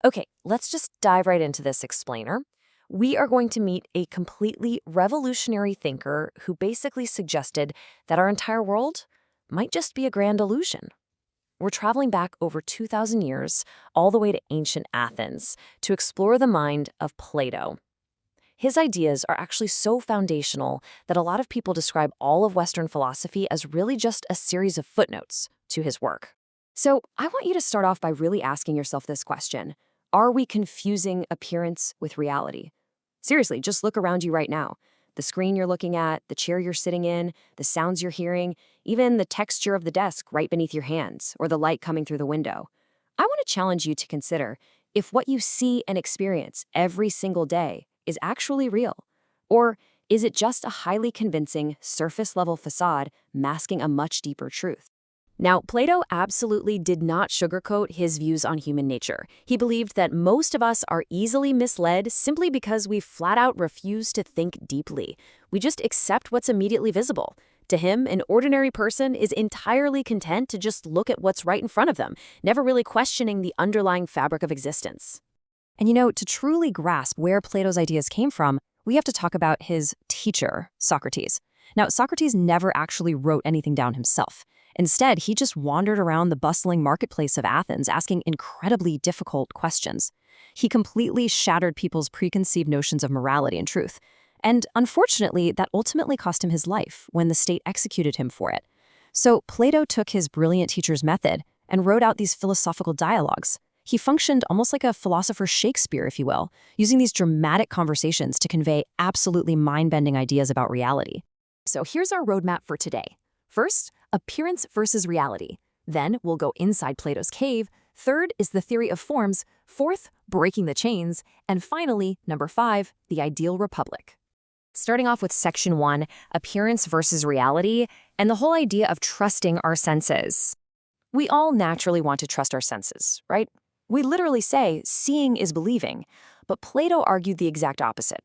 Okay, let's just dive right into this explainer. We are going to meet a completely revolutionary thinker who basically suggested that our entire world might just be a grand illusion. We're traveling back over 2,000 years, all the way to ancient Athens, to explore the mind of Plato. His ideas are actually so foundational that a lot of people describe all of Western philosophy as really just a series of footnotes to his work. So I want you to start off by really asking yourself this question. Are we confusing appearance with reality? Seriously, just look around you right now. The screen you're looking at, the chair you're sitting in, the sounds you're hearing, even the texture of the desk right beneath your hands, or the light coming through the window. I want to challenge you to consider if what you see and experience every single day is actually real, or is it just a highly convincing, surface-level facade masking a much deeper truth? Now, Plato absolutely did not sugarcoat his views on human nature. He believed that most of us are easily misled simply because we flat out refuse to think deeply. We just accept what's immediately visible. To him, an ordinary person is entirely content to just look at what's right in front of them, never really questioning the underlying fabric of existence. And to truly grasp where Plato's ideas came from, we have to talk about his teacher, Socrates. Now, Socrates never actually wrote anything down himself. Instead, he just wandered around the bustling marketplace of Athens asking incredibly difficult questions. He completely shattered people's preconceived notions of morality and truth. And unfortunately, that ultimately cost him his life when the state executed him for it. So Plato took his brilliant teacher's method and wrote out these philosophical dialogues. He functioned almost like a philosopher Shakespeare, if you will, using these dramatic conversations to convey absolutely mind-bending ideas about reality. So here's our roadmap for today. First, appearance versus reality. Then we'll go inside Plato's cave. Third is the theory of forms. Fourth, breaking the chains. And finally, number 5, the ideal republic. Starting off with section 1, appearance versus reality, and the whole idea of trusting our senses. We all naturally want to trust our senses, right? We literally say, seeing is believing, but Plato argued the exact opposite.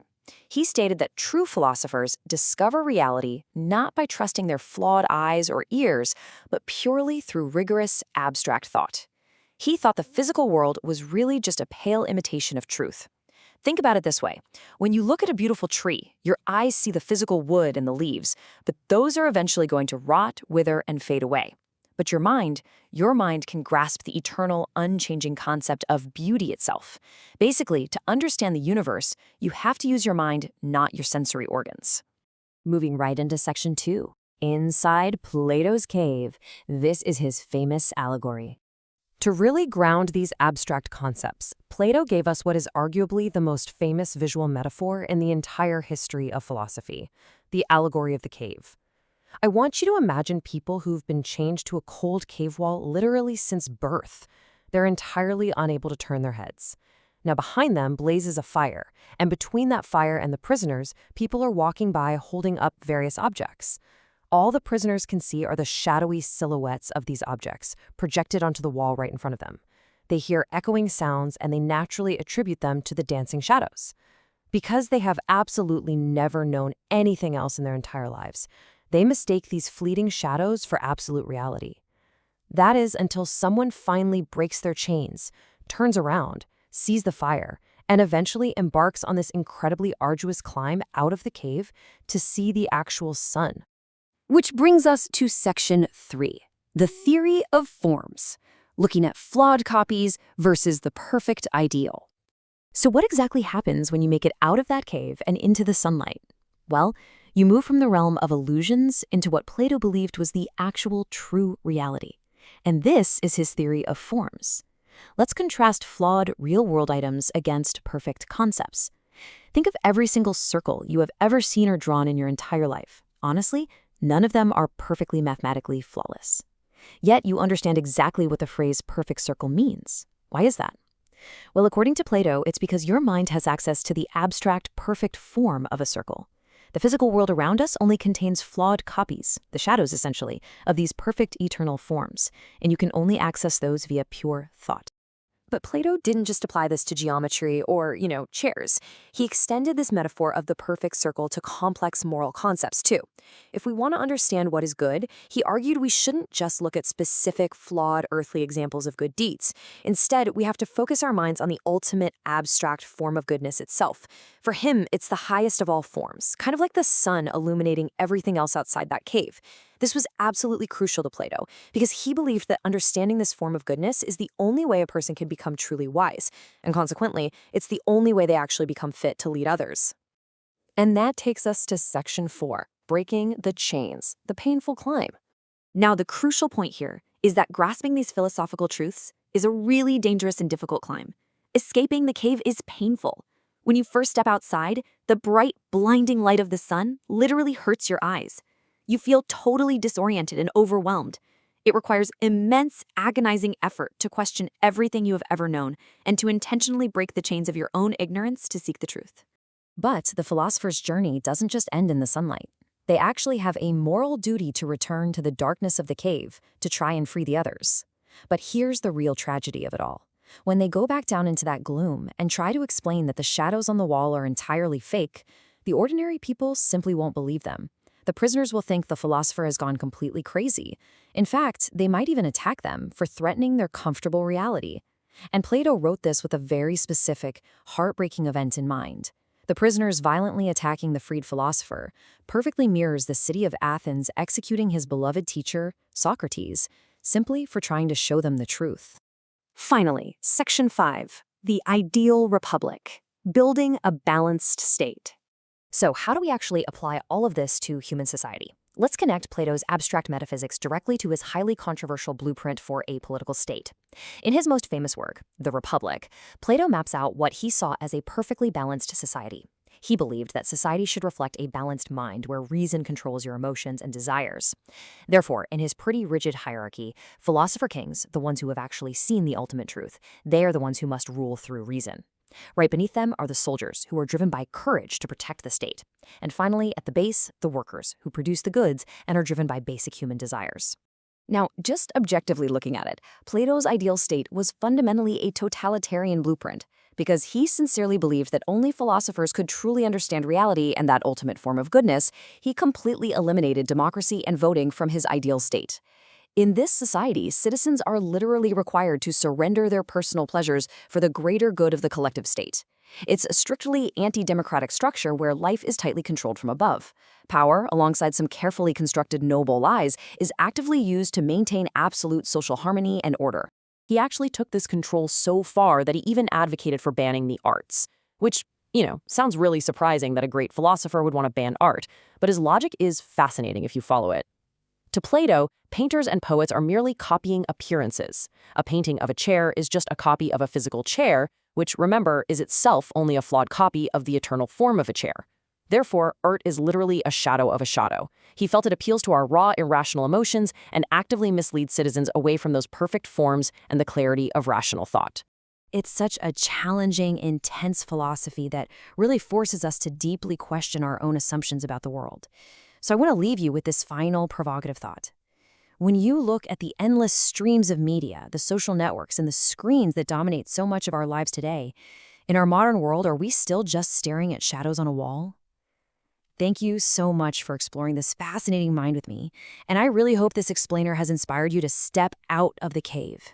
He stated that true philosophers discover reality not by trusting their flawed eyes or ears, but purely through rigorous, abstract thought. He thought the physical world was really just a pale imitation of truth. Think about it this way. When you look at a beautiful tree, your eyes see the physical wood and the leaves, but those are eventually going to rot, wither, and fade away. But your mind can grasp the eternal, unchanging concept of beauty itself. Basically, to understand the universe, you have to use your mind, not your sensory organs. Moving right into section 2, inside Plato's cave. This is his famous allegory. To really ground these abstract concepts, Plato gave us what is arguably the most famous visual metaphor in the entire history of philosophy, the allegory of the cave. I want you to imagine people who've been chained to a cold cave wall literally since birth. They're entirely unable to turn their heads. Now behind them blazes a fire, and between that fire and the prisoners, people are walking by holding up various objects. All the prisoners can see are the shadowy silhouettes of these objects, projected onto the wall right in front of them. They hear echoing sounds, and they naturally attribute them to the dancing shadows. Because they have absolutely never known anything else in their entire lives, they mistake these fleeting shadows for absolute reality. That is until someone finally breaks their chains, turns around, sees the fire, and eventually embarks on this incredibly arduous climb out of the cave to see the actual sun. Which brings us to section 3, the theory of forms, looking at flawed copies versus the perfect ideal. So what exactly happens when you make it out of that cave and into the sunlight? Well, you move from the realm of illusions into what Plato believed was the actual true reality. And this is his theory of forms. Let's contrast flawed real-world items against perfect concepts. Think of every single circle you have ever seen or drawn in your entire life. Honestly, none of them are perfectly mathematically flawless. Yet you understand exactly what the phrase perfect circle means. Why is that? Well, according to Plato, it's because your mind has access to the abstract perfect form of a circle. The physical world around us only contains flawed copies, the shadows essentially, of these perfect eternal forms, and you can only access those via pure thought. But Plato didn't just apply this to geometry or, chairs. He extended this metaphor of the perfect circle to complex moral concepts, too. If we want to understand what is good, he argued we shouldn't just look at specific, flawed, earthly examples of good deeds. Instead, we have to focus our minds on the ultimate abstract form of goodness itself. For him, it's the highest of all forms, kind of like the sun illuminating everything else outside that cave. This was absolutely crucial to Plato because he believed that understanding this form of goodness is the only way a person can become truly wise, and consequently, it's the only way they actually become fit to lead others. And that takes us to section 4, breaking the chains, the painful climb. Now, the crucial point here is that grasping these philosophical truths is a really dangerous and difficult climb. Escaping the cave is painful. When you first step outside, the bright, blinding light of the sun literally hurts your eyes. You feel totally disoriented and overwhelmed. It requires immense, agonizing effort to question everything you have ever known and to intentionally break the chains of your own ignorance to seek the truth. But the philosopher's journey doesn't just end in the sunlight. They actually have a moral duty to return to the darkness of the cave to try and free the others. But here's the real tragedy of it all. When they go back down into that gloom and try to explain that the shadows on the wall are entirely fake, the ordinary people simply won't believe them. The prisoners will think the philosopher has gone completely crazy. In fact, they might even attack them for threatening their comfortable reality. And Plato wrote this with a very specific, heartbreaking event in mind. The prisoners violently attacking the freed philosopher perfectly mirrors the city of Athens executing his beloved teacher, Socrates, simply for trying to show them the truth. Finally, section 5, the ideal republic, building a balanced state. So how do we actually apply all of this to human society? Let's connect Plato's abstract metaphysics directly to his highly controversial blueprint for a political state. In his most famous work, The Republic, Plato maps out what he saw as a perfectly balanced society. He believed that society should reflect a balanced mind where reason controls your emotions and desires. Therefore, in his pretty rigid hierarchy, philosopher kings, the ones who have actually seen the ultimate truth, they are the ones who must rule through reason. Right beneath them are the soldiers, who are driven by courage to protect the state. And finally, at the base, the workers, who produce the goods and are driven by basic human desires. Now, just objectively looking at it, Plato's ideal state was fundamentally a totalitarian blueprint, because he sincerely believed that only philosophers could truly understand reality and that ultimate form of goodness. He completely eliminated democracy and voting from his ideal state. In this society, citizens are literally required to surrender their personal pleasures for the greater good of the collective state. It's a strictly anti-democratic structure where life is tightly controlled from above. Power, alongside some carefully constructed noble lies, is actively used to maintain absolute social harmony and order. He actually took this control so far that he even advocated for banning the arts, which, sounds really surprising that a great philosopher would want to ban art, but his logic is fascinating if you follow it. To Plato, painters and poets are merely copying appearances. A painting of a chair is just a copy of a physical chair, which, remember, is itself only a flawed copy of the eternal form of a chair. Therefore, art is literally a shadow of a shadow. He felt it appeals to our raw, irrational emotions and actively misleads citizens away from those perfect forms and the clarity of rational thought. It's such a challenging, intense philosophy that really forces us to deeply question our own assumptions about the world. So I want to leave you with this final provocative thought. When you look at the endless streams of media, the social networks, and the screens that dominate so much of our lives today, in our modern world, are we still just staring at shadows on a wall? Thank you so much for exploring this fascinating mind with me, and I really hope this explainer has inspired you to step out of the cave.